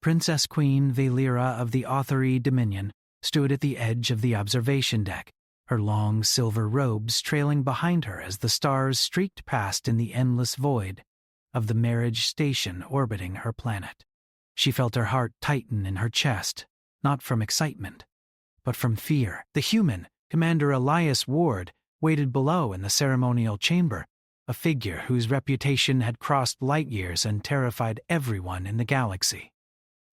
Princess Queen Valera of the Authori Dominion stood at the edge of the observation deck, her long silver robes trailing behind her as the stars streaked past in the endless void of the marriage station orbiting her planet. She felt her heart tighten in her chest, not from excitement, but from fear. The human, Commander Elias Ward, waited below in the ceremonial chamber, a figure whose reputation had crossed light years and terrified everyone in the galaxy.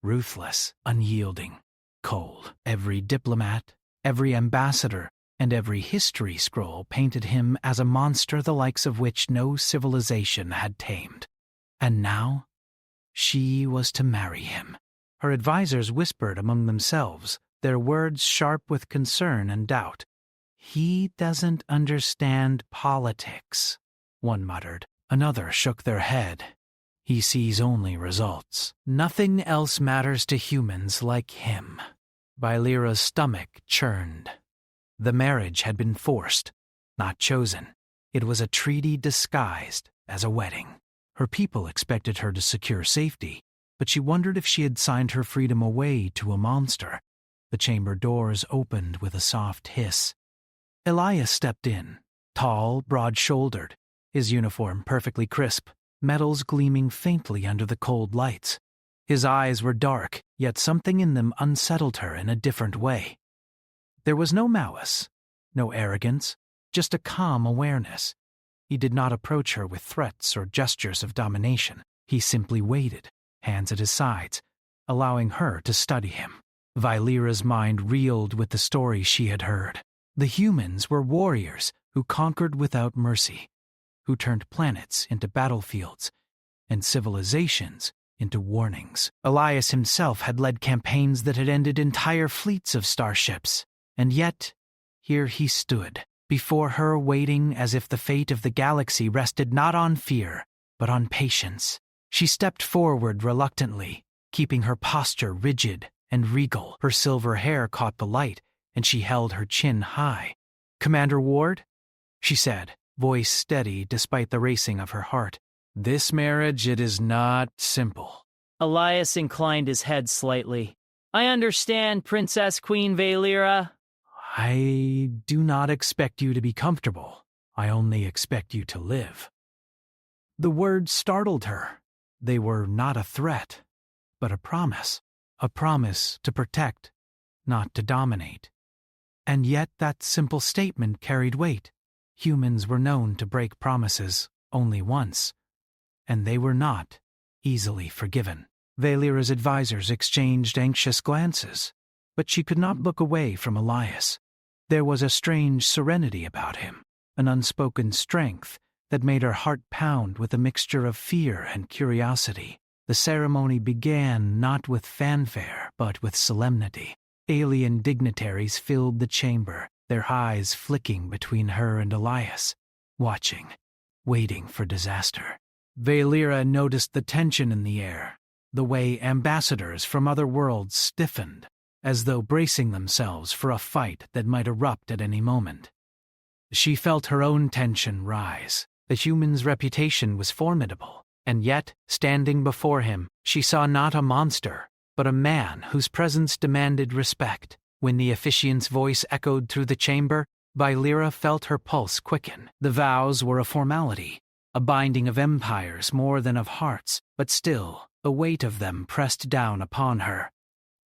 Ruthless, unyielding, cold. Every diplomat, every ambassador, and every history scroll painted him as a monster the likes of which no civilization had tamed. And now, she was to marry him. Her advisors whispered among themselves, their words sharp with concern and doubt. "He doesn't understand politics," one muttered. Another shook their head. "He sees only results. Nothing else matters to humans like him." Valera's stomach churned. The marriage had been forced, not chosen. It was a treaty disguised as a wedding. Her people expected her to secure safety, but she wondered if she had signed her freedom away to a monster. The chamber doors opened with a soft hiss. Elias stepped in, tall, broad-shouldered, his uniform perfectly crisp, metals gleaming faintly under the cold lights. His eyes were dark, yet something in them unsettled her in a different way. There was no malice, no arrogance, just a calm awareness. He did not approach her with threats or gestures of domination. He simply waited, hands at his sides, allowing her to study him. Valera's mind reeled with the stories she had heard. The humans were warriors who conquered without mercy, who turned planets into battlefields and civilizations into warnings. Elias himself had led campaigns that had ended entire fleets of starships, and yet here he stood, before her waiting as if the fate of the galaxy rested not on fear, but on patience. She stepped forward reluctantly, keeping her posture rigid and regal. Her silver hair caught the light, and she held her chin high. "Commander Ward," she said, voice steady despite the racing of her heart. "This marriage, it is not simple." Elias inclined his head slightly. "I understand, Princess Queen Valera." "I do not expect you to be comfortable. I only expect you to live." The words startled her. They were not a threat, but a promise. A promise to protect, not to dominate. And yet that simple statement carried weight. Humans were known to break promises only once, and they were not easily forgiven. Valera's advisors exchanged anxious glances, but she could not look away from Elias. There was a strange serenity about him, an unspoken strength that made her heart pound with a mixture of fear and curiosity. The ceremony began not with fanfare, but with solemnity. Alien dignitaries filled the chamber, their eyes flicking between her and Elias, watching, waiting for disaster. Valera noticed the tension in the air, the way ambassadors from other worlds stiffened, as though bracing themselves for a fight that might erupt at any moment. She felt her own tension rise. The human's reputation was formidable, and yet, standing before him, she saw not a monster, but a man whose presence demanded respect. When the officiant's voice echoed through the chamber, Valera felt her pulse quicken. The vows were a formality, a binding of empires more than of hearts, but still, the weight of them pressed down upon her.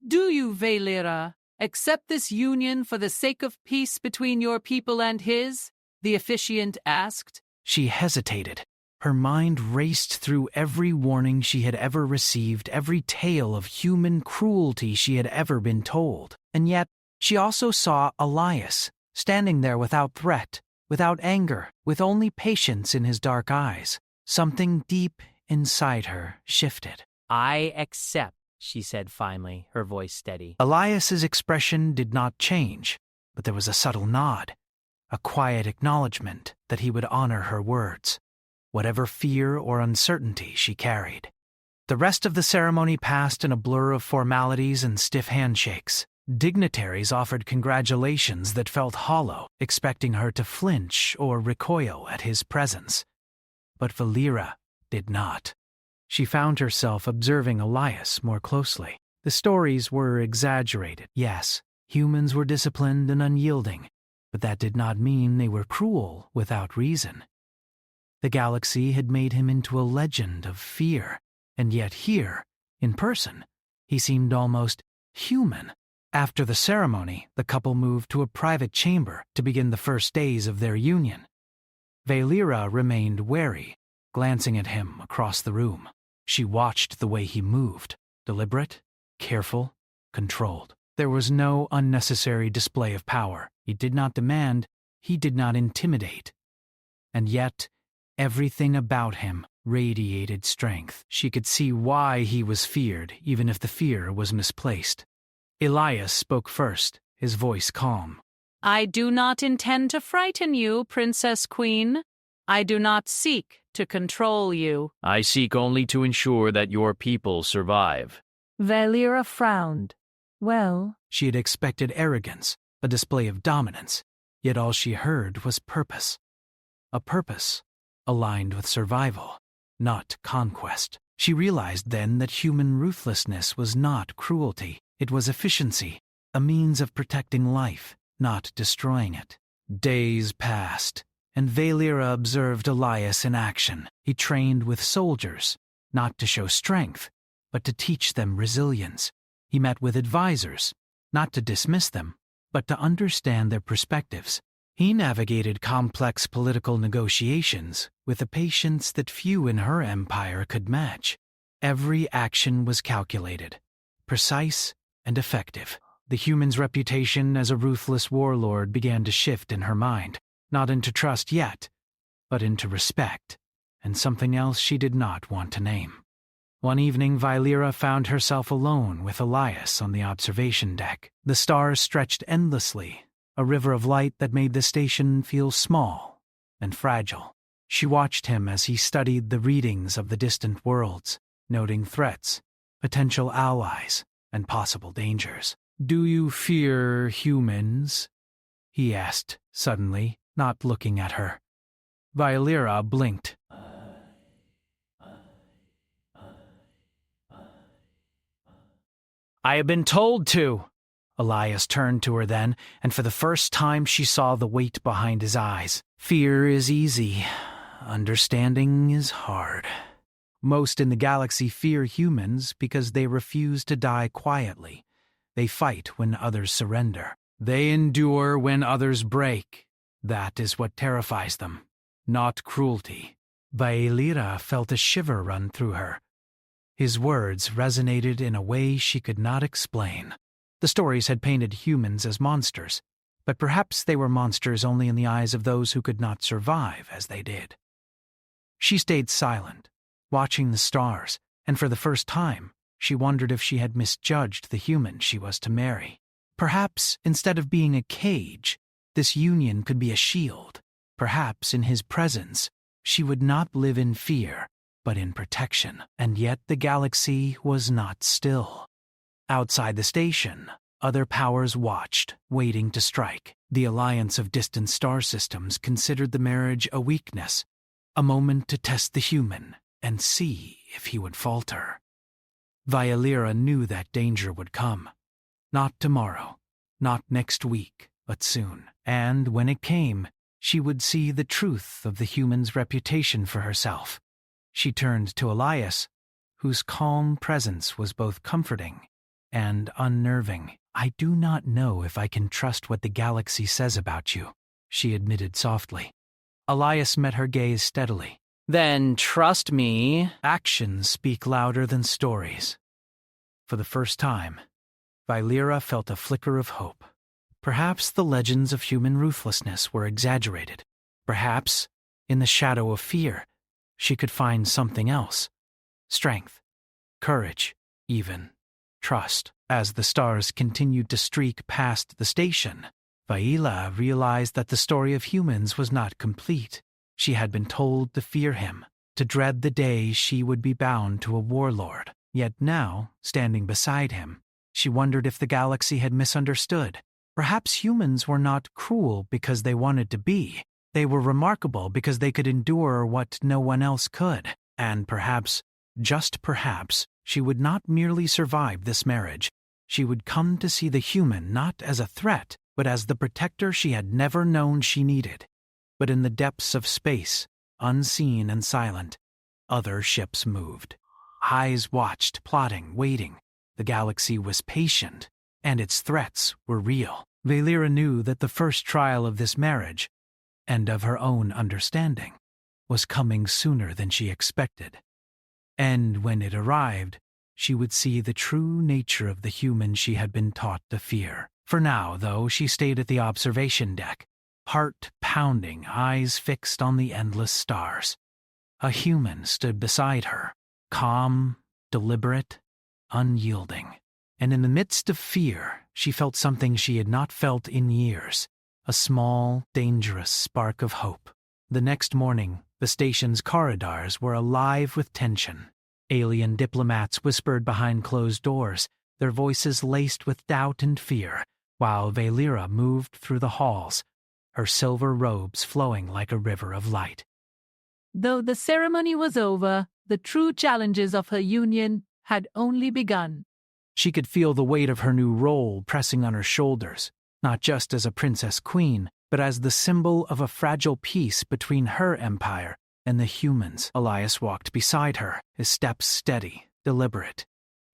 "Do you, Valera, accept this union for the sake of peace between your people and his?" the officiant asked. She hesitated. Her mind raced through every warning she had ever received, every tale of human cruelty she had ever been told. And yet, she also saw Elias, standing there without threat, without anger, with only patience in his dark eyes. Something deep inside her shifted. "I accept," she said finally, her voice steady. Elias's expression did not change, but there was a subtle nod, a quiet acknowledgement that he would honor her words, whatever fear or uncertainty she carried. The rest of the ceremony passed in a blur of formalities and stiff handshakes. Dignitaries offered congratulations that felt hollow, expecting her to flinch or recoil at his presence. But Valera did not. She found herself observing Elias more closely. The stories were exaggerated, yes. Humans were disciplined and unyielding, but that did not mean they were cruel without reason. The galaxy had made him into a legend of fear, and yet here, in person, he seemed almost human. After the ceremony, the couple moved to a private chamber to begin the first days of their union. Valera remained wary, glancing at him across the room. She watched the way he moved, deliberate, careful, controlled. There was no unnecessary display of power. He did not demand, he did not intimidate. And yet, everything about him radiated strength. She could see why he was feared, even if the fear was misplaced. Elias spoke first, his voice calm. I do not intend to frighten you, Princess Queen. I do not seek to control you. I seek only to ensure that your people survive. Valera frowned. Well, She had expected arrogance, a display of dominance, yet all she heard was purpose. A purpose aligned with survival, not conquest. She realized then that human ruthlessness was not cruelty. It was efficiency, a means of protecting life, not destroying it. Days passed, and Valera observed Elias in action. He trained with soldiers, not to show strength, but to teach them resilience. He met with advisors, not to dismiss them, but to understand their perspectives. He navigated complex political negotiations with a patience that few in her empire could match. Every action was calculated, precise, and effective. The human's reputation as a ruthless warlord began to shift in her mind, not into trust yet, but into respect, and something else she did not want to name. One evening, Valera found herself alone with Elias on the observation deck. The stars stretched endlessly, a river of light that made the station feel small and fragile. She watched him as he studied the readings of the distant worlds, noting threats, potential allies, and possible dangers. "Do you fear humans?" he asked, suddenly, not looking at her. Valera blinked. I have been told to. Elias turned to her then, and for the first time she saw the weight behind his eyes. Fear is easy. Understanding is hard. Most in the galaxy fear humans because they refuse to die quietly. They fight when others surrender. They endure when others break. That is what terrifies them, not cruelty. Valera felt a shiver run through her. His words resonated in a way she could not explain. The stories had painted humans as monsters, but perhaps they were monsters only in the eyes of those who could not survive as they did. She stayed silent, watching the stars, and for the first time, she wondered if she had misjudged the human she was to marry. Perhaps, instead of being a cage, this union could be a shield. Perhaps, in his presence, she would not live in fear, but in protection. And yet the galaxy was not still. Outside the station, other powers watched, waiting to strike. The alliance of distant star systems considered the marriage a weakness, a moment to test the human and see if he would falter. Valera knew that danger would come. Not tomorrow, not next week, but soon. And when it came, she would see the truth of the human's reputation for herself. She turned to Elias, whose calm presence was both comforting and unnerving. "I do not know if I can trust what the galaxy says about you," she admitted softly. Elias met her gaze steadily. Then trust me. Actions speak louder than stories. For the first time, Valera felt a flicker of hope. Perhaps the legends of human ruthlessness were exaggerated. Perhaps, in the shadow of fear, she could find something else. Strength, courage, even trust. As the stars continued to streak past the station, Valera realized that the story of humans was not complete. She had been told to fear him, to dread the day she would be bound to a warlord. Yet now, standing beside him, she wondered if the galaxy had misunderstood. Perhaps humans were not cruel because they wanted to be. They were remarkable because they could endure what no one else could. And perhaps just perhaps, she would not merely survive this marriage. She would come to see the human not as a threat, but as the protector she had never known she needed. But in the depths of space, unseen and silent, other ships moved. Eyes watched, plotting, waiting. The galaxy was patient, and its threats were real. Valera knew that the first trial of this marriage, and of her own understanding, was coming sooner than she expected. And when it arrived, she would see the true nature of the human she had been taught to fear. For now, though, she stayed at the observation deck, heart pounding, eyes fixed on the endless stars. A human stood beside her, calm, deliberate, unyielding. And in the midst of fear, she felt something she had not felt in years, a small, dangerous spark of hope. The next morning, the station's corridors were alive with tension. Alien diplomats whispered behind closed doors, their voices laced with doubt and fear, while Valera moved through the halls, her silver robes flowing like a river of light. Though the ceremony was over, the true challenges of her union had only begun. She could feel the weight of her new role pressing on her shoulders, not just as a princess queen, but as the symbol of a fragile peace between her empire and the humans. Elias walked beside her, his steps steady, deliberate.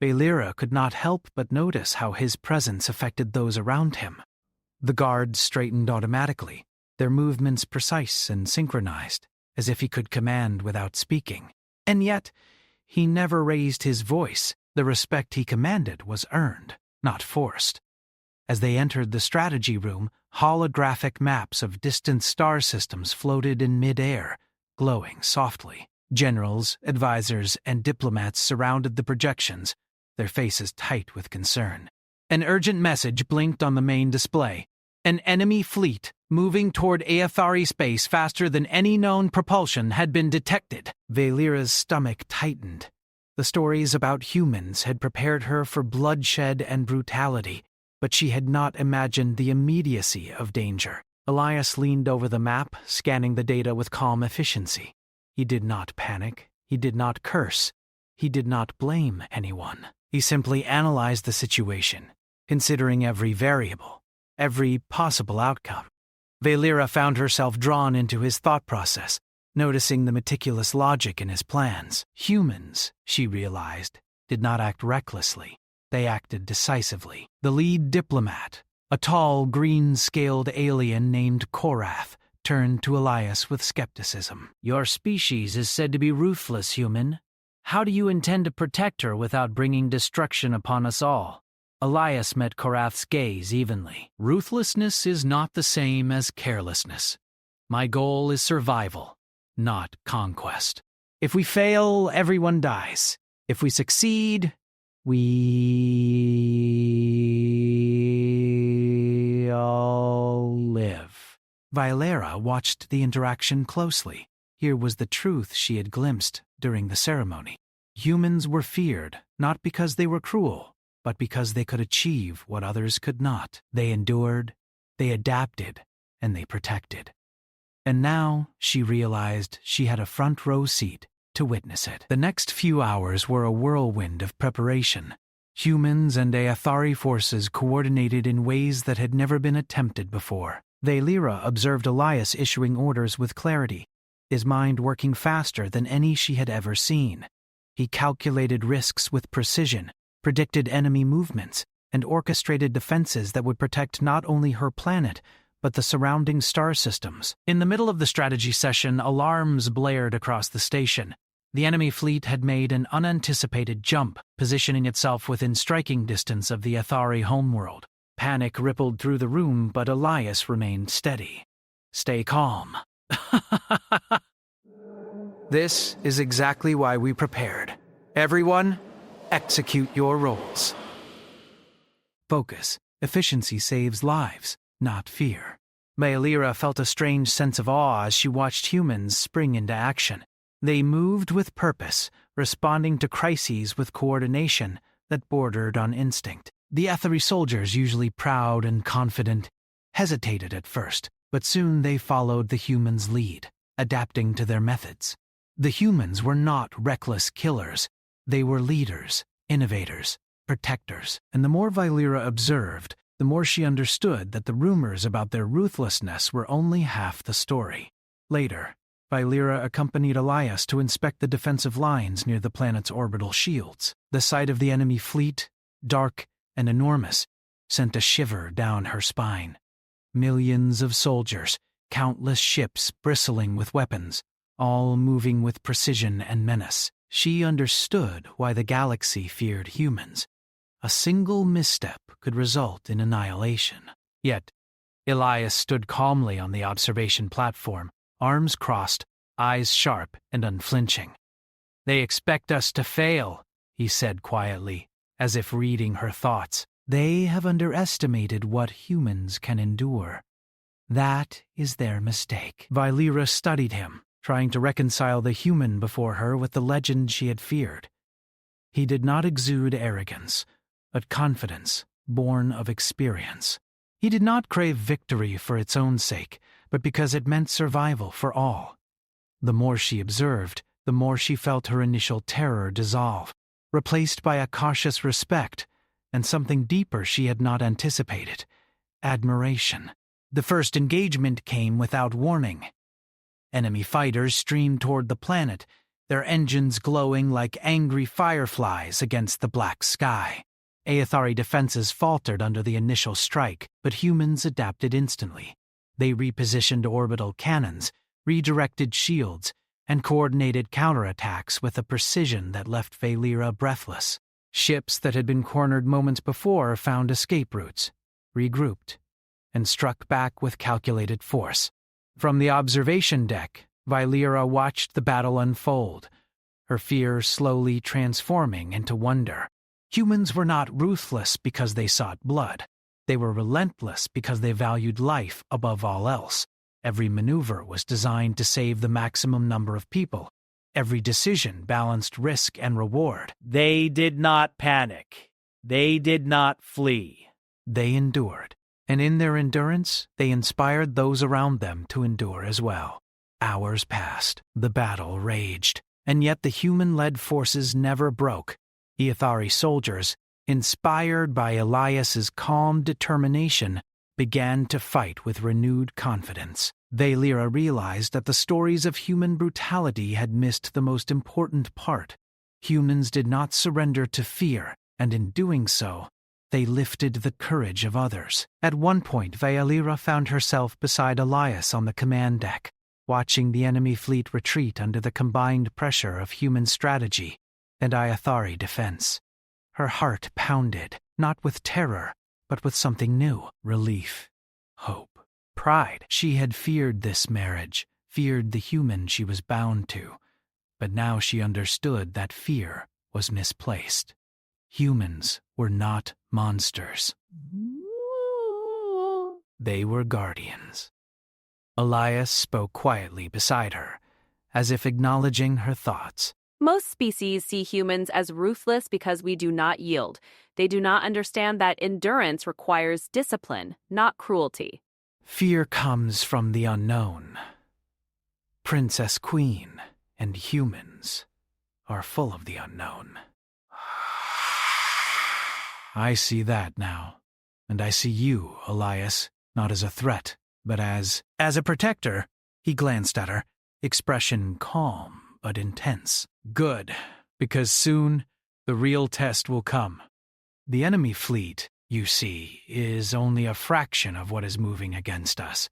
Valera could not help but notice how his presence affected those around him. The guards straightened automatically, their movements precise and synchronized, as if he could command without speaking. And yet, he never raised his voice. The respect he commanded was earned, not forced. As they entered the strategy room, holographic maps of distant star systems floated in mid-air, glowing softly. Generals, advisors, and diplomats surrounded the projections, their faces tight with concern. An urgent message blinked on the main display. An enemy fleet, moving toward Aethari space faster than any known propulsion, had been detected. Valera's stomach tightened. The stories about humans had prepared her for bloodshed and brutality, but she had not imagined the immediacy of danger. Elias leaned over the map, scanning the data with calm efficiency. He did not panic. He did not curse. He did not blame anyone. He simply analyzed the situation, considering every variable, every possible outcome. Valera found herself drawn into his thought process, noticing the meticulous logic in his plans. Humans, she realized, did not act recklessly. They acted decisively. The lead diplomat, a tall, green-scaled alien named Korath, turned to Elias with skepticism. Your species is said to be ruthless, human. How do you intend to protect her without bringing destruction upon us all? Elias met Korath's gaze evenly. Ruthlessness is not the same as carelessness. My goal is survival, not conquest. If we fail, everyone dies. If we succeed, we all live. Valera watched the interaction closely. Here was the truth she had glimpsed during the ceremony. Humans were feared, not because they were cruel, but because they could achieve what others could not. They endured, they adapted, and they protected. And now she realized she had a front-row seat to witness it. The next few hours were a whirlwind of preparation. Humans and Aethari forces coordinated in ways that had never been attempted before. Valera observed Elias issuing orders with clarity, his mind working faster than any she had ever seen. He calculated risks with precision, predicted enemy movements, and orchestrated defenses that would protect not only her planet, but the surrounding star systems. In the middle of the strategy session, alarms blared across the station. The enemy fleet had made an unanticipated jump, positioning itself within striking distance of the Aethari homeworld. Panic rippled through the room, but Elias remained steady. Stay calm. This is exactly why we prepared. Everyone, execute your roles. Focus. Efficiency saves lives, not fear. Valera felt a strange sense of awe as she watched humans spring into action. They moved with purpose, responding to crises with coordination that bordered on instinct. The Aethari soldiers, usually proud and confident, hesitated at first, but soon they followed the humans' lead, adapting to their methods. The humans were not reckless killers. They were leaders, innovators, protectors. And the more Vylera observed, the more she understood that the rumors about their ruthlessness were only half the story. Later, Vylera accompanied Elias to inspect the defensive lines near the planet's orbital shields. The sight of the enemy fleet, dark and enormous, sent a shiver down her spine. Millions of soldiers, countless ships bristling with weapons, all moving with precision and menace. She understood why the galaxy feared humans. A single misstep could result in annihilation. Yet, Elias stood calmly on the observation platform, arms crossed, eyes sharp and unflinching. "They expect us to fail," he said quietly, as if reading her thoughts. "They have underestimated what humans can endure. That is their mistake." Vylera studied him, trying to reconcile the human before her with the legend she had feared. He did not exude arrogance, but confidence born of experience. He did not crave victory for its own sake, but because it meant survival for all. The more she observed, the more she felt her initial terror dissolve, replaced by a cautious respect and something deeper she had not anticipated: admiration. The first engagement came without warning. Enemy fighters streamed toward the planet, their engines glowing like angry fireflies against the black sky. Aethari defenses faltered under the initial strike, but humans adapted instantly. They repositioned orbital cannons, redirected shields, and coordinated counterattacks with a precision that left Vylera breathless. Ships that had been cornered moments before found escape routes, regrouped, and struck back with calculated force. From the observation deck, Vylera watched the battle unfold, her fear slowly transforming into wonder. Humans were not ruthless because they sought blood. They were relentless because they valued life above all else. Every maneuver was designed to save the maximum number of people. Every decision balanced risk and reward. They did not panic. They did not flee. They endured. And in their endurance, they inspired those around them to endure as well. Hours passed. The battle raged. And yet the human-led forces never broke. Aethari soldiers, inspired by Elias's calm determination, began to fight with renewed confidence. Vylera realized that the stories of human brutality had missed the most important part. Humans did not surrender to fear, and in doing so, they lifted the courage of others. At one point, Vylera found herself beside Elias on the command deck, watching the enemy fleet retreat under the combined pressure of human strategy and Aethari defense. Her heart pounded, not with terror, but with something new: relief, hope, pride. She had feared this marriage, feared the human she was bound to, but now she understood that fear was misplaced. Humans were not monsters. They were guardians. Elias spoke quietly beside her, as if acknowledging her thoughts. Most species see humans as ruthless because we do not yield. They do not understand that endurance requires discipline, not cruelty. Fear comes from the unknown. Princess Queen and humans are full of the unknown. I see that now, and I see you, Elias, not as a threat, but as a protector. He glanced at her, expression calm but intense. Good, because soon the real test will come. The enemy fleet, you see, is only a fraction of what is moving against us.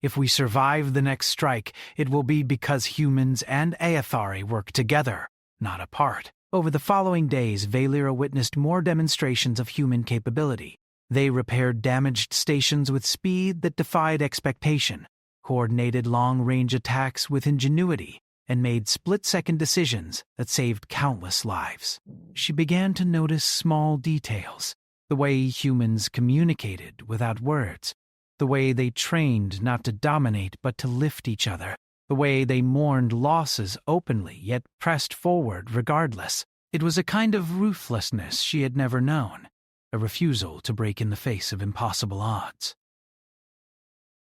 If we survive the next strike, it will be because humans and Aethari work together, not apart. Over the following days, Vylera witnessed more demonstrations of human capability. They repaired damaged stations with speed that defied expectation, coordinated long-range attacks with ingenuity, and made split-second decisions that saved countless lives. She began to notice small details: the way humans communicated without words, the way they trained not to dominate but to lift each other, the way they mourned losses openly yet pressed forward regardless. It was a kind of ruthlessness she had never known, a refusal to break in the face of impossible odds.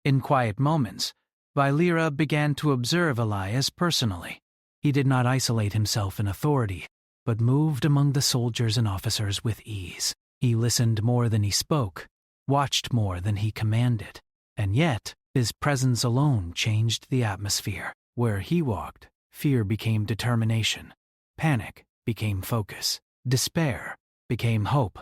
In quiet moments, Vylera began to observe Elias personally. He did not isolate himself in authority, but moved among the soldiers and officers with ease. He listened more than he spoke, watched more than he commanded, and yet his presence alone changed the atmosphere. Where he walked, fear became determination, panic became focus, despair became hope.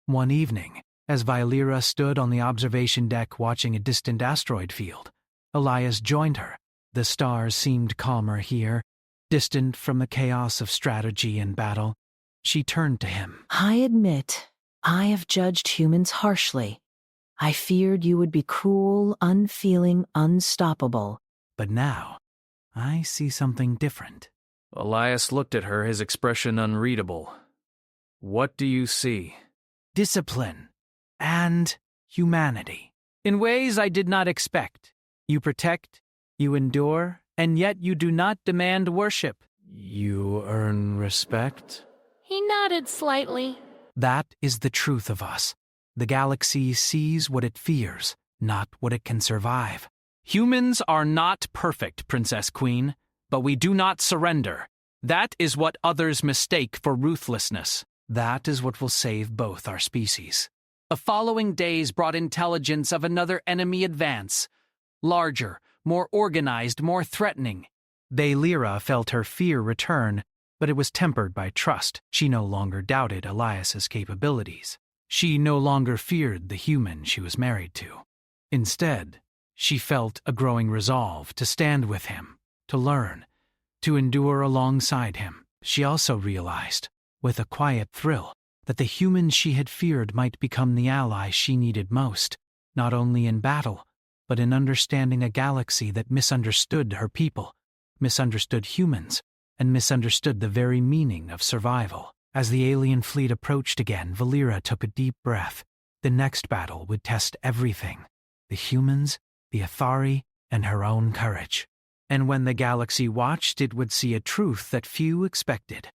One evening, as Vylera stood on the observation deck watching a distant asteroid field, Elias joined her. The stars seemed calmer here, distant from the chaos of strategy and battle. She turned to him. I admit, I have judged humans harshly. I feared you would be cruel, unfeeling, unstoppable. But now, I see something different. Elias looked at her, his expression unreadable. What do you see? Discipline and humanity. In ways I did not expect. You protect, you endure, and yet you do not demand worship. You earn respect? He nodded slightly. That is the truth of us. The galaxy sees what it fears, not what it can survive. Humans are not perfect, Princess Queen, but we do not surrender. That is what others mistake for ruthlessness. That is what will save both our species. The following days brought intelligence of another enemy advance. Larger, more organized, more threatening. Vylera felt her fear return, but it was tempered by trust. She no longer doubted Elias's capabilities. She no longer feared the human she was married to. Instead, she felt a growing resolve to stand with him, to learn, to endure alongside him. She also realized, with a quiet thrill, that the human she had feared might become the ally she needed most, not only in battle, but in understanding a galaxy that misunderstood her people, misunderstood humans, and misunderstood the very meaning of survival. As the alien fleet approached again, Vylera took a deep breath. The next battle would test everything: the humans, the Athari, and her own courage. And when the galaxy watched, it would see a truth that few expected.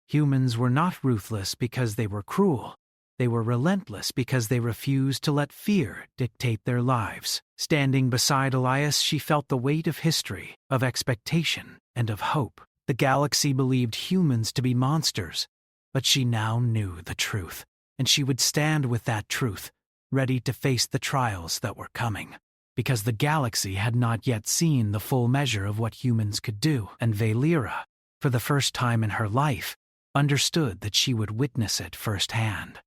Humans were not ruthless because they were cruel. They were relentless because they refused to let fear dictate their lives. Standing beside Elias, she felt the weight of history, of expectation, and of hope. The galaxy believed humans to be monsters, but she now knew the truth, and she would stand with that truth, ready to face the trials that were coming. Because the galaxy had not yet seen the full measure of what humans could do, and Vylera, for the first time in her life, understood that she would witness it firsthand.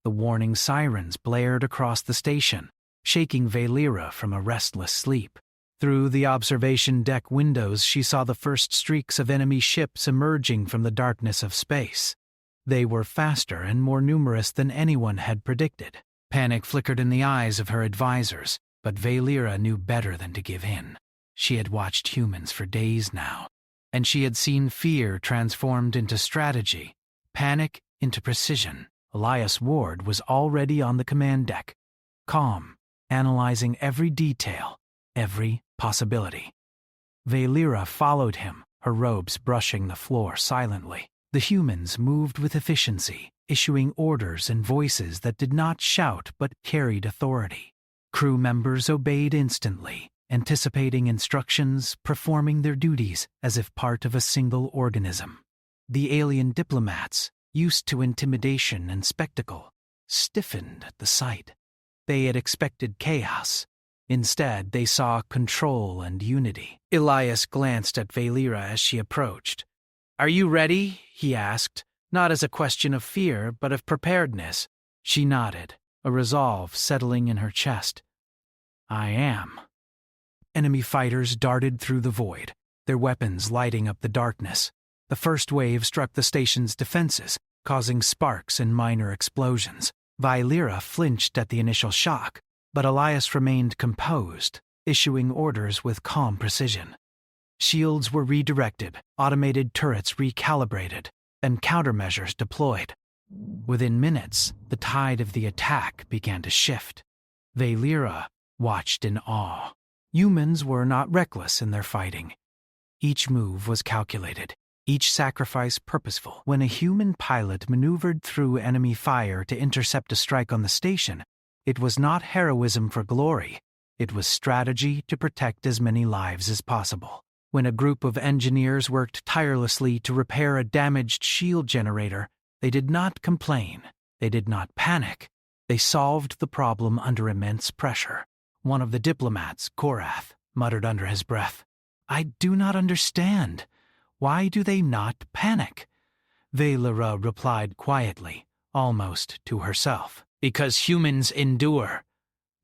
The warning sirens blared across the station, shaking Vylera from a restless sleep. Through the observation deck windows, she saw the first streaks of enemy ships emerging from the darkness of space. They were faster and more numerous than anyone had predicted. Panic flickered in the eyes of her advisors, but Vylera knew better than to give in. She had watched humans for days now, and she had seen fear transformed into strategy, panic into precision. Elias Ward was already on the command deck, calm, analyzing every detail, every possibility. Vylera followed him, her robes brushing the floor silently. The humans moved with efficiency, issuing orders and voices that did not shout but carried authority. Crew members obeyed instantly, anticipating instructions, performing their duties as if part of a single organism. The alien diplomats, used to intimidation and spectacle, stiffened at the sight. They had expected chaos. Instead, they saw control and unity. Elias glanced at Vylera as she approached. "Are you ready?" he asked, not as a question of fear, but of preparedness. She nodded, a resolve settling in her chest. "I am." Enemy fighters darted through the void, their weapons lighting up the darkness. The first wave struck the station's defenses, causing sparks and minor explosions. Vylera flinched at the initial shock, but Elias remained composed, issuing orders with calm precision. Shields were redirected, automated turrets recalibrated, and countermeasures deployed. Within minutes, the tide of the attack began to shift. Vylera watched in awe. Humans were not reckless in their fighting. Each move was calculated, each sacrifice purposeful. When a human pilot maneuvered through enemy fire to intercept a strike on the station, it was not heroism for glory, it was strategy to protect as many lives as possible. When a group of engineers worked tirelessly to repair a damaged shield generator, they did not complain. They did not panic. They solved the problem under immense pressure. One of the diplomats, Korath, muttered under his breath, "I do not understand. Why do they not panic?" Valera replied quietly, almost to herself, "Because humans endure.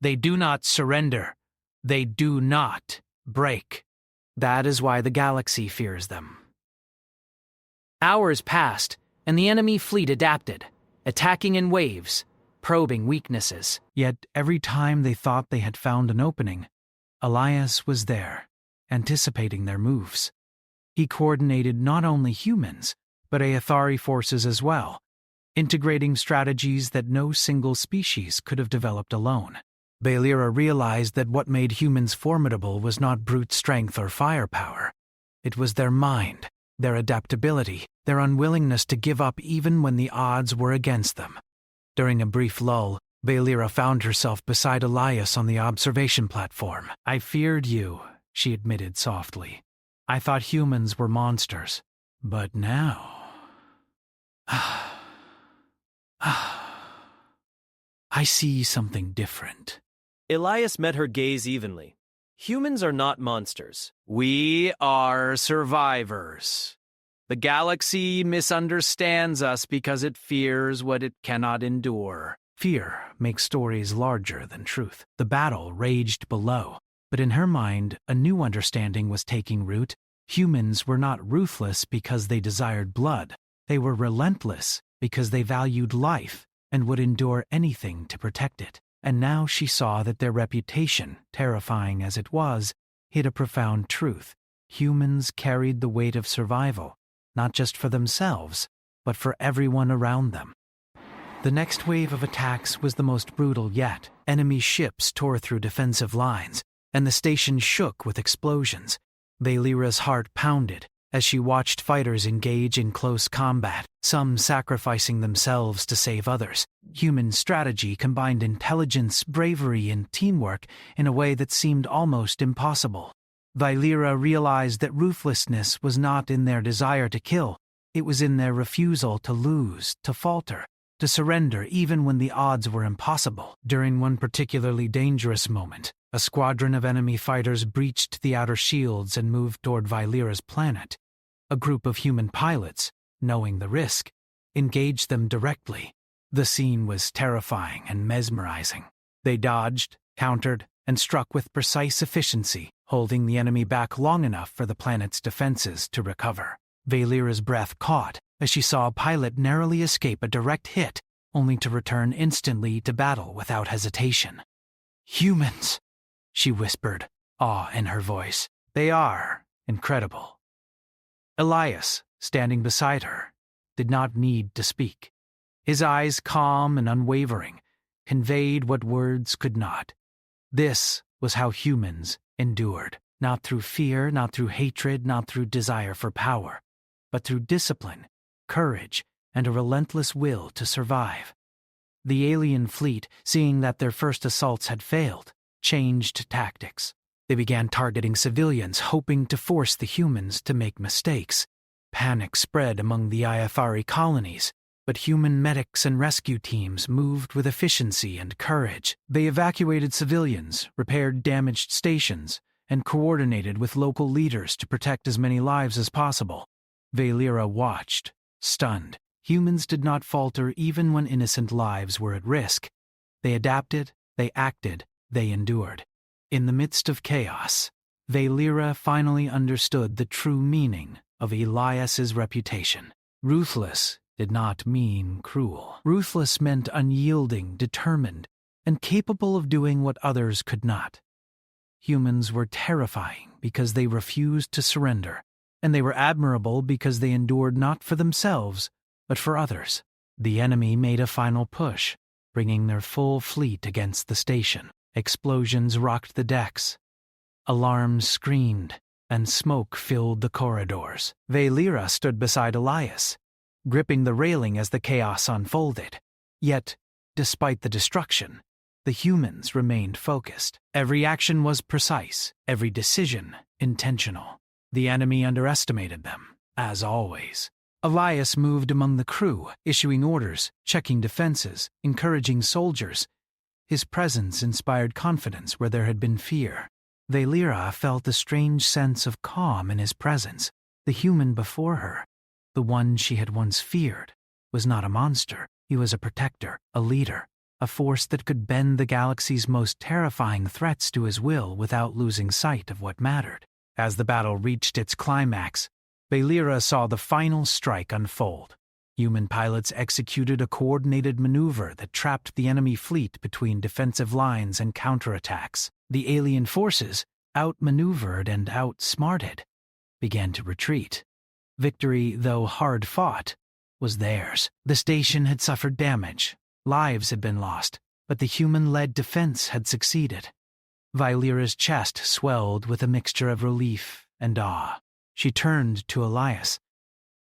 They do not surrender. They do not break. That is why the galaxy fears them." Hours passed, and the enemy fleet adapted, attacking in waves, probing weaknesses. Yet every time they thought they had found an opening, Elias was there, anticipating their moves. He coordinated not only humans, but Aethari forces as well, integrating strategies that no single species could have developed alone. Valera realized that what made humans formidable was not brute strength or firepower. It was their mind, their adaptability, their unwillingness to give up even when the odds were against them. During a brief lull, Valera found herself beside Elias on the observation platform. "I feared you," she admitted softly. "I thought humans were monsters. But now... I see something different." Elias met her gaze evenly. Humans are not monsters. "We are survivors. The galaxy misunderstands us because it fears what it cannot endure." Fear makes stories larger than truth. The battle raged below, but in her mind, a new understanding was taking root. Humans were not ruthless because they desired blood. They were relentless because they valued life and would endure anything to protect it. And now she saw that their reputation, terrifying as it was, hid a profound truth. Humans carried the weight of survival, not just for themselves, but for everyone around them. The next wave of attacks was the most brutal yet. Enemy ships tore through defensive lines, and the station shook with explosions. Valera's heart pounded as she watched fighters engage in close combat, some sacrificing themselves to save others. Human strategy combined intelligence, bravery, and teamwork in a way that seemed almost impossible. Valera realized that ruthlessness was not in their desire to kill. It was in their refusal to lose, to falter, to surrender even when the odds were impossible. During one particularly dangerous moment, a squadron of enemy fighters breached the outer shields and moved toward Valera's planet. A group of human pilots, knowing the risk, engaged them directly. The scene was terrifying and mesmerizing. They dodged, countered, and struck with precise efficiency, holding the enemy back long enough for the planet's defenses to recover. Valera's breath caught as she saw a pilot narrowly escape a direct hit, only to return instantly to battle without hesitation. "Humans," she whispered, awe in her voice. "They are incredible." Elias, standing beside her, did not need to speak. His eyes, calm and unwavering, conveyed what words could not. This was how humans endured, not through fear, not through hatred, not through desire for power, but through discipline, courage, and a relentless will to survive. The alien fleet, seeing that their first assaults had failed, changed tactics. They began targeting civilians, hoping to force the humans to make mistakes. Panic spread among the Aethari colonies, but human medics and rescue teams moved with efficiency and courage. They evacuated civilians, repaired damaged stations, and coordinated with local leaders to protect as many lives as possible. Valera watched, stunned. Humans did not falter even when innocent lives were at risk. They adapted, they acted, they endured. In the midst of chaos, Valera finally understood the true meaning of Elias's reputation. Ruthless did not mean cruel. Ruthless meant unyielding, determined, and capable of doing what others could not. Humans were terrifying because they refused to surrender, and they were admirable because they endured not for themselves, but for others. The enemy made a final push, bringing their full fleet against the station. Explosions rocked the decks. Alarms screamed, and smoke filled the corridors. Valera stood beside Elias, gripping the railing as the chaos unfolded. Yet, despite the destruction, the humans remained focused. Every action was precise, every decision intentional. The enemy underestimated them, as always. Elias moved among the crew, issuing orders, checking defenses, encouraging soldiers. His presence inspired confidence where there had been fear. Valera felt a strange sense of calm in his presence. The human before her, the one she had once feared, was not a monster. He was a protector, a leader, a force that could bend the galaxy's most terrifying threats to his will without losing sight of what mattered. As the battle reached its climax, Valera saw the final strike unfold. Human pilots executed a coordinated maneuver that trapped the enemy fleet between defensive lines and counterattacks. The alien forces, outmaneuvered and outsmarted, began to retreat. Victory, though hard fought, was theirs. The station had suffered damage, lives had been lost, but the human-led defense had succeeded. Valera's chest swelled with a mixture of relief and awe. She turned to Elias,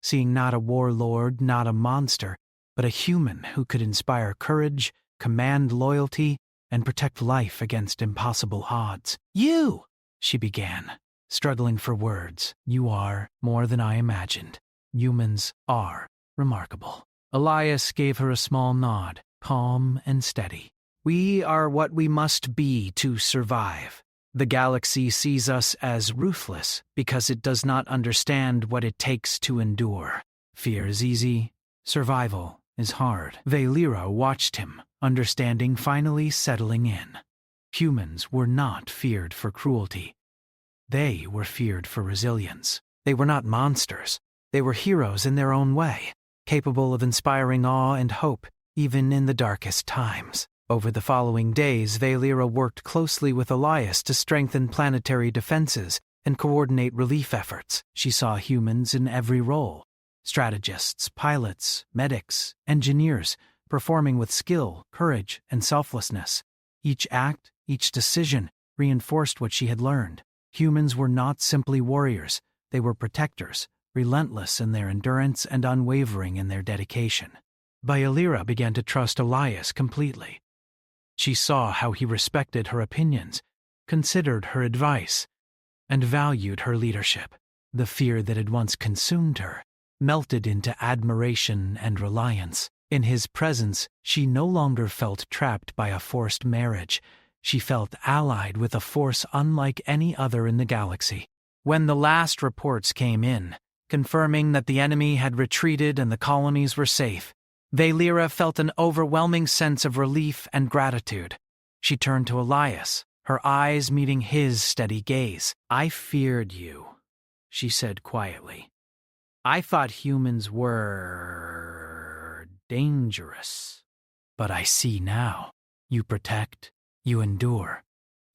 seeing not a warlord, not a monster, but a human who could inspire courage, command loyalty, and protect life against impossible odds. "You!" she began, struggling for words. "You are more than I imagined. Humans are remarkable." Elias gave her a small nod, calm and steady. "We are what we must be to survive. The galaxy sees us as ruthless because it does not understand what it takes to endure. Fear is easy, survival is hard." Valera watched him, understanding finally settling in. Humans were not feared for cruelty. They were feared for resilience. They were not monsters. They were heroes in their own way, capable of inspiring awe and hope, even in the darkest times. Over the following days, Valera worked closely with Elias to strengthen planetary defenses and coordinate relief efforts. She saw humans in every role: strategists, pilots, medics, engineers, performing with skill, courage, and selflessness. Each act, each decision, reinforced what she had learned. Humans were not simply warriors, they were protectors, relentless in their endurance and unwavering in their dedication. Valera began to trust Elias completely. She saw how he respected her opinions, considered her advice, and valued her leadership. The fear that had once consumed her melted into admiration and reliance. In his presence, she no longer felt trapped by a forced marriage. She felt allied with a force unlike any other in the galaxy. When the last reports came in, confirming that the enemy had retreated and the colonies were safe, Valera felt an overwhelming sense of relief and gratitude. She turned to Elias, her eyes meeting his steady gaze. "I feared you," she said quietly. "I thought humans were dangerous. But I see now. You protect, you endure,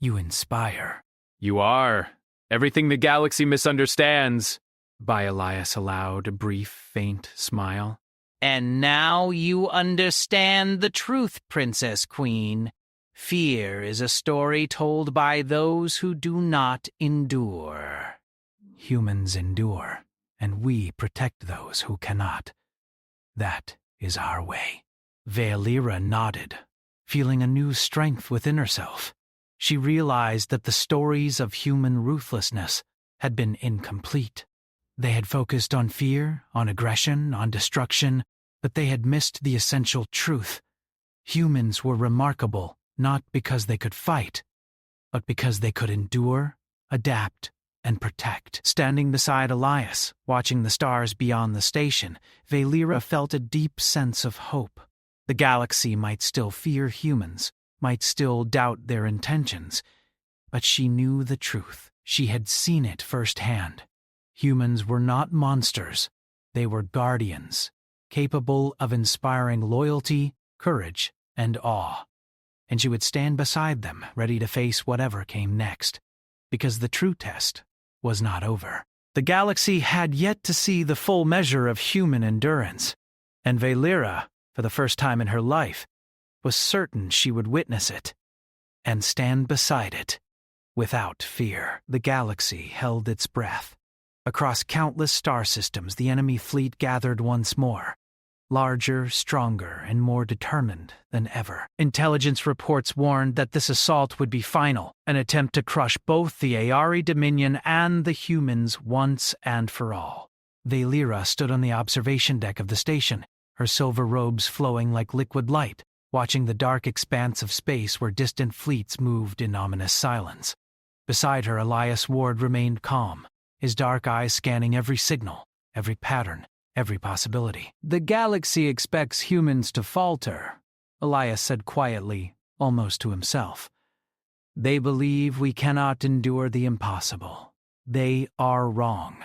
you inspire." "You are everything the galaxy misunderstands." By Elias allowed a brief, faint smile. "And now you understand the truth, Princess Queen. Fear is a story told by those who do not endure." Humans endure, and we protect those who cannot. That is our way. Valera nodded, feeling a new strength within herself. She realized that the stories of human ruthlessness had been incomplete. They had focused on fear, on aggression, on destruction, but they had missed the essential truth. Humans were remarkable not because they could fight, but because they could endure, adapt, and protect. Standing beside Elias, watching the stars beyond the station, Valera felt a deep sense of hope. The galaxy might still fear humans, might still doubt their intentions, but she knew the truth. She had seen it firsthand. Humans were not monsters. They were guardians, capable of inspiring loyalty, courage, and awe. And she would stand beside them, ready to face whatever came next, because the true test was not over. The galaxy had yet to see the full measure of human endurance, and Valera, for the first time in her life, was certain she would witness it and stand beside it without fear. The galaxy held its breath. Across countless star systems, the enemy fleet gathered once more. larger, stronger, and more determined than ever. Intelligence reports warned that this assault would be final, an attempt to crush both the Aari Dominion and the humans once and for all. Valera stood on the observation deck of the station, her silver robes flowing like liquid light, watching the dark expanse of space where distant fleets moved in ominous silence. Beside her, Elias Ward remained calm, his dark eyes scanning every signal, every pattern, every possibility. "The galaxy expects humans to falter," Elias said quietly, almost to himself. "They believe we cannot endure the impossible. They are wrong."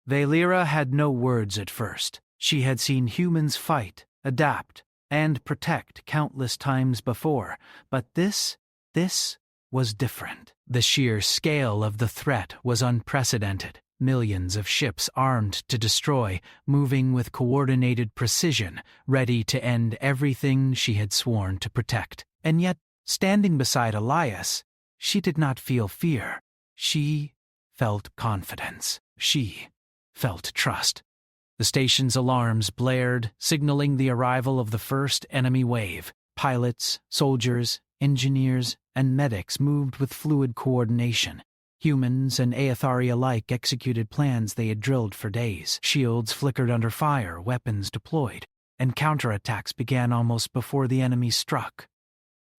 Valera had no words at first. She had seen humans fight, adapt, and protect countless times before, but this was different. The sheer scale of the threat was unprecedented. Millions of ships armed to destroy, moving with coordinated precision, ready to end everything she had sworn to protect. And yet, standing beside Elias, she did not feel fear. She felt confidence. She felt trust. The station's alarms blared, signaling the arrival of the first enemy wave. Pilots, soldiers, engineers, and medics moved with fluid coordination. Humans and Aethari alike executed plans they had drilled for days. Shields flickered under fire, weapons deployed, and counterattacks began almost before the enemy struck.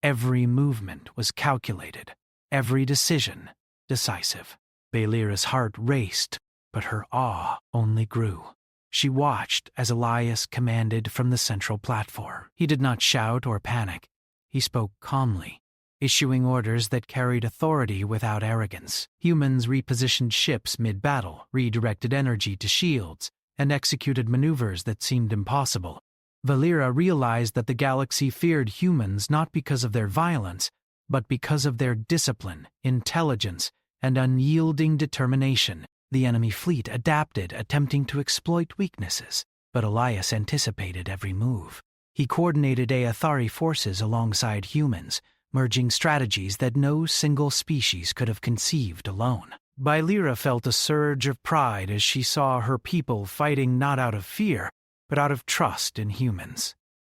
Every movement was calculated, every decision decisive. Valera's heart raced, but her awe only grew. She watched as Elias commanded from the central platform. He did not shout or panic. He spoke calmly, issuing orders that carried authority without arrogance. Humans repositioned ships mid-battle, redirected energy to shields, and executed maneuvers that seemed impossible. Valera realized that the galaxy feared humans not because of their violence, but because of their discipline, intelligence, and unyielding determination. The enemy fleet adapted, attempting to exploit weaknesses, but Elias anticipated every move. He coordinated Aethari forces alongside humans, merging strategies that no single species could have conceived alone. Valera felt a surge of pride as she saw her people fighting not out of fear, but out of trust in humans.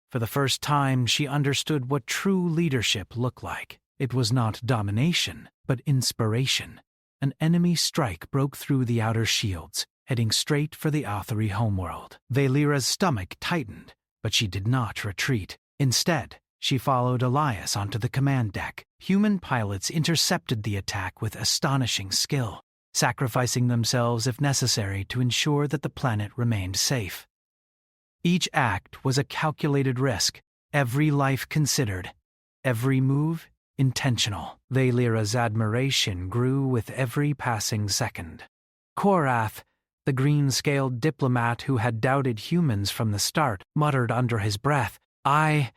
For the first time, she understood what true leadership looked like. It was not domination, but inspiration. An enemy strike broke through the outer shields, heading straight for the Aethari homeworld. Valera's stomach tightened, but she did not retreat. Instead, she followed Elias onto the command deck. Human pilots intercepted the attack with astonishing skill, sacrificing themselves if necessary to ensure that the planet remained safe. Each act was a calculated risk, every life considered, every move intentional. Valera's admiration grew with every passing second. Korath, the green-scaled diplomat who had doubted humans from the start, muttered under his breath, I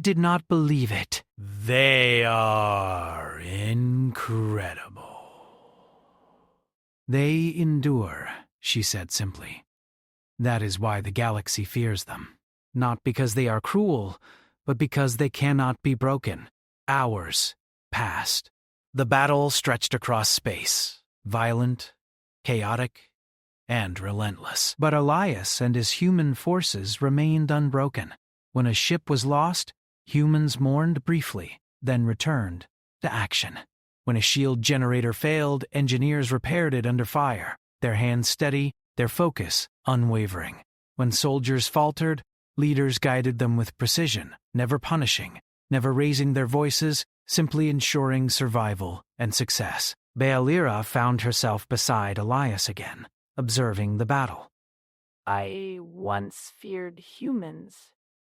did not believe it. They are incredible. They endure, she said simply. That is why the galaxy fears them. Not because they are cruel, but because they cannot be broken. Hours passed. The battle stretched across space, violent, chaotic, and relentless. But Elias and his human forces remained unbroken. When a ship was lost, humans mourned briefly, then returned to action. When a shield generator failed, engineers repaired it under fire, their hands steady, their focus unwavering. When soldiers faltered, leaders guided them with precision, never punishing, never raising their voices, simply ensuring survival and success. Valera found herself beside Elias again, observing the battle. I once feared humans,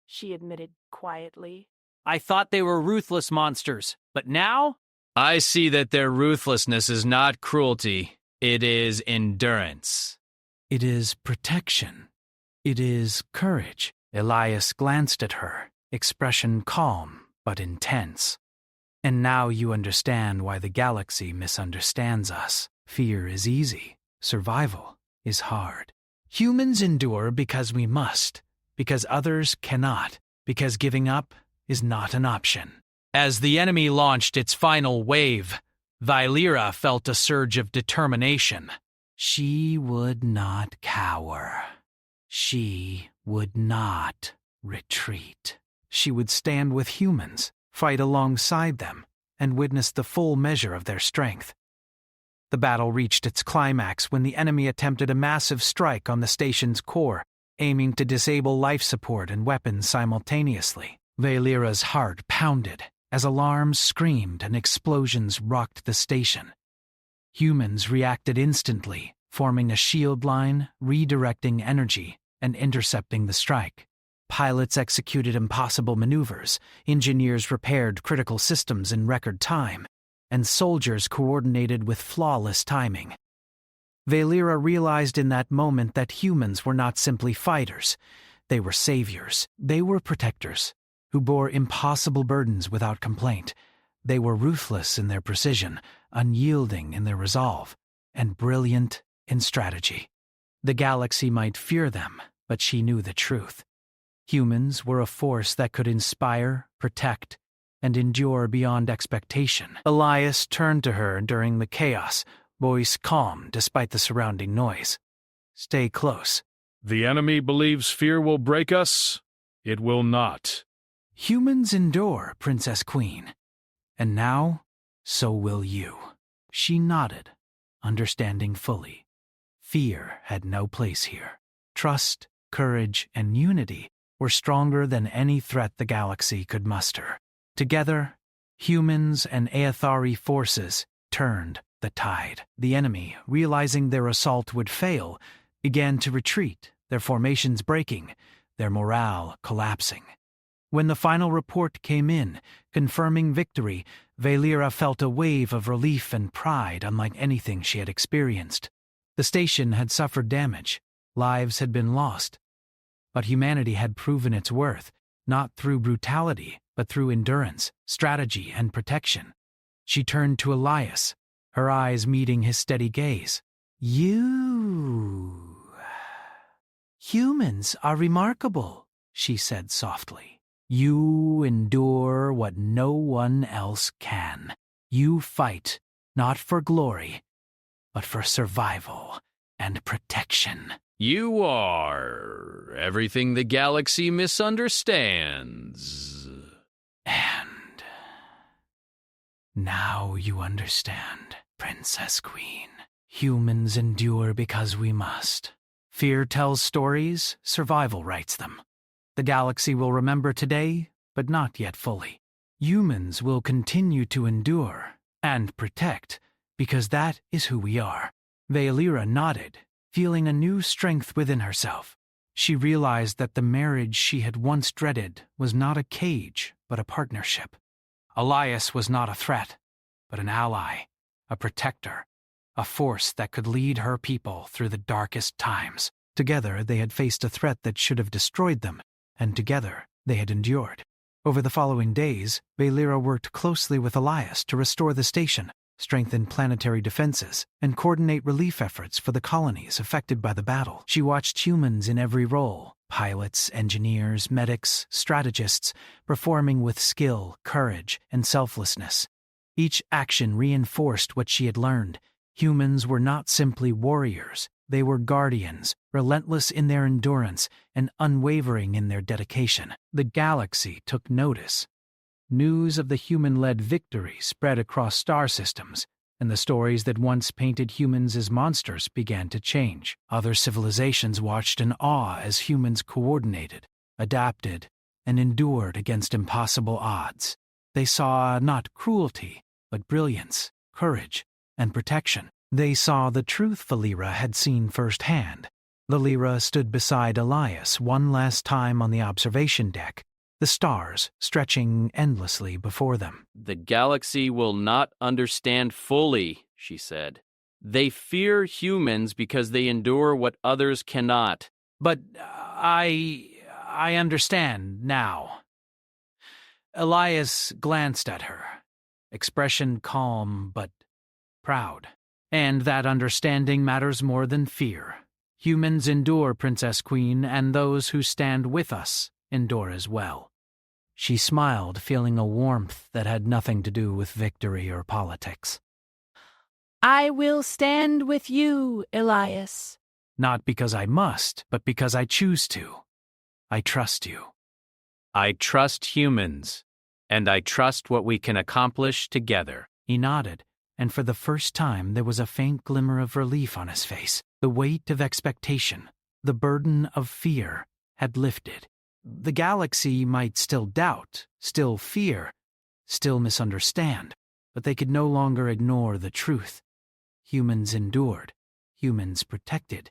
she admitted quietly. I thought they were ruthless monsters, but now? I see that their ruthlessness is not cruelty, it is endurance. It is protection. It is courage. Elias glanced at her, expression calm but intense. And now you understand why the galaxy misunderstands us. Fear is easy. Survival is hard. Humans endure because we must, because others cannot, because giving up is not an option. As the enemy launched its final wave, Valera felt a surge of determination. She would not cower. She would not retreat. She would stand with humans, fight alongside them, and witness the full measure of their strength. The battle reached its climax when the enemy attempted a massive strike on the station's core, aiming to disable life support and weapons simultaneously. Valera's heart pounded as alarms screamed and explosions rocked the station. Humans reacted instantly, forming a shield line, redirecting energy, and intercepting the strike. Pilots executed impossible maneuvers, engineers repaired critical systems in record time, and soldiers coordinated with flawless timing. Valera realized in that moment that humans were not simply fighters. They were saviors. They were protectors, who bore impossible burdens without complaint. They were ruthless in their precision, unyielding in their resolve, and brilliant in strategy. The galaxy might fear them, but she knew the truth. Humans were a force that could inspire, protect, and endure beyond expectation. Elias turned to her during the chaos, voice calm despite the surrounding noise. "Stay close." The enemy believes fear will break us. It will not. "Humans endure, Princess Queen. And now, so will you." She nodded, understanding fully. Fear had no place here. Trust, courage, and unity were stronger than any threat the galaxy could muster. Together, humans and Aethari forces turned the tide. The enemy, realizing their assault would fail, began to retreat, their formations breaking, their morale collapsing. When the final report came in, confirming victory, Valera felt a wave of relief and pride unlike anything she had experienced. The station had suffered damage, lives had been lost, but humanity had proven its worth, not through brutality, but through endurance, strategy, and protection. She turned to Elias, her eyes meeting his steady gaze. Humans are remarkable," she said softly. "You endure what no one else can. You fight, not for glory, but for survival and protection." You are everything the galaxy misunderstands. And now you understand, Princess Queen. Humans endure because we must. Fear tells stories, survival writes them. The galaxy will remember today, but not yet fully. Humans will continue to endure and protect, because that is who we are. Valera nodded, feeling a new strength within herself. She realized that the marriage she had once dreaded was not a cage, but a partnership. Elias was not a threat, but an ally, a protector, a force that could lead her people through the darkest times. Together, they had faced a threat that should have destroyed them, and together, they had endured. Over the following days, Valera worked closely with Elias to restore the station, strengthen planetary defenses, and coordinate relief efforts for the colonies affected by the battle. She watched humans in every role, pilots, engineers, medics, strategists, performing with skill, courage, and selflessness. Each action reinforced what she had learned. Humans were not simply warriors. They were guardians, relentless in their endurance and unwavering in their dedication. The galaxy took notice. News of the human-led victory spread across star systems, and the stories that once painted humans as monsters began to change. Other civilizations watched in awe as humans coordinated, adapted, and endured against impossible odds. They saw not cruelty, but brilliance, courage, and protection. They saw the truth Valera had seen firsthand. Valera stood beside Elias one last time on the observation deck, the stars stretching endlessly before them. The galaxy will not understand fully, she said. They fear humans because they endure what others cannot. But I understand now. Elias glanced at her, expression calm but proud. And that understanding matters more than fear. Humans endure, Princess Queen, and those who stand with us endure as well. She smiled, feeling a warmth that had nothing to do with victory or politics. I will stand with you, Elias. Not because I must, but because I choose to. I trust you. I trust humans, and I trust what we can accomplish together. He nodded, and for the first time there was a faint glimmer of relief on his face. The weight of expectation, the burden of fear, had lifted. The galaxy might still doubt, still fear, still misunderstand, but they could no longer ignore the truth. Humans endured, humans protected,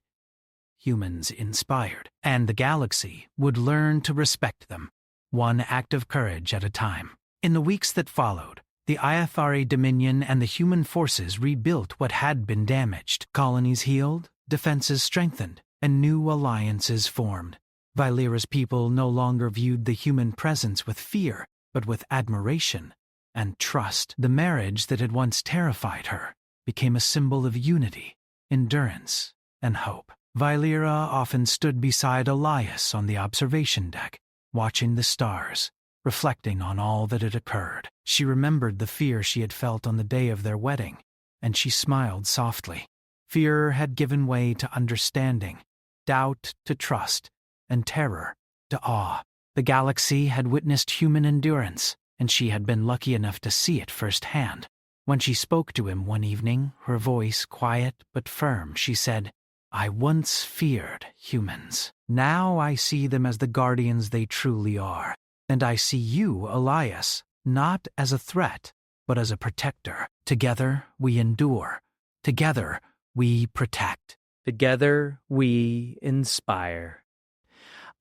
humans inspired, and the galaxy would learn to respect them, one act of courage at a time. In the weeks that followed, the Iathari Dominion and the human forces rebuilt what had been damaged. Colonies healed, defenses strengthened, and new alliances formed. Vylera's people no longer viewed the human presence with fear, but with admiration and trust. The marriage that had once terrified her became a symbol of unity, endurance, and hope. Vylera often stood beside Elias on the observation deck, watching the stars, reflecting on all that had occurred. She remembered the fear she had felt on the day of their wedding, and she smiled softly. Fear had given way to understanding, doubt to trust, and terror to awe. The galaxy had witnessed human endurance, and she had been lucky enough to see it firsthand. When she spoke to him one evening, her voice quiet but firm, she said, "I once feared humans. Now I see them as the guardians they truly are. And I see you, Elias, not as a threat, but as a protector. Together we endure. Together we protect. Together we inspire."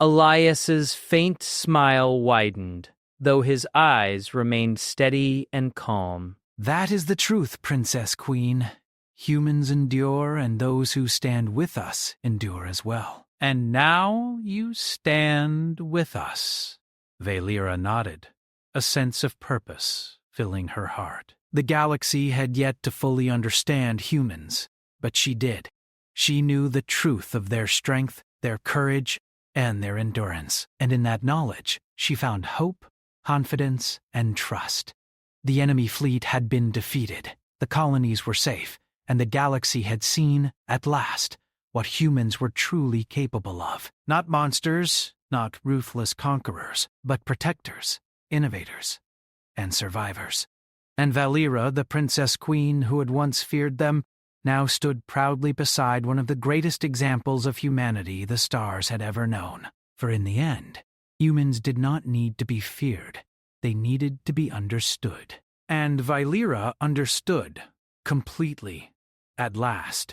Elias's faint smile widened, though his eyes remained steady and calm. That is the truth, Princess Queen. Humans endure, and those who stand with us endure as well. And now you stand with us. Vylera nodded, a sense of purpose filling her heart. The galaxy had yet to fully understand humans, but she did. She knew the truth of their strength, their courage, and their endurance, and in that knowledge, she found hope, confidence, and trust. The enemy fleet had been defeated, the colonies were safe, and the galaxy had seen, at last, what humans were truly capable of. Not monsters, not ruthless conquerors, but protectors, innovators, and survivors. And Vylera, the Princess Queen who had once feared them, now stood proudly beside one of the greatest examples of humanity the stars had ever known. For in the end, humans did not need to be feared. They needed to be understood. And Vylera understood, completely, at last.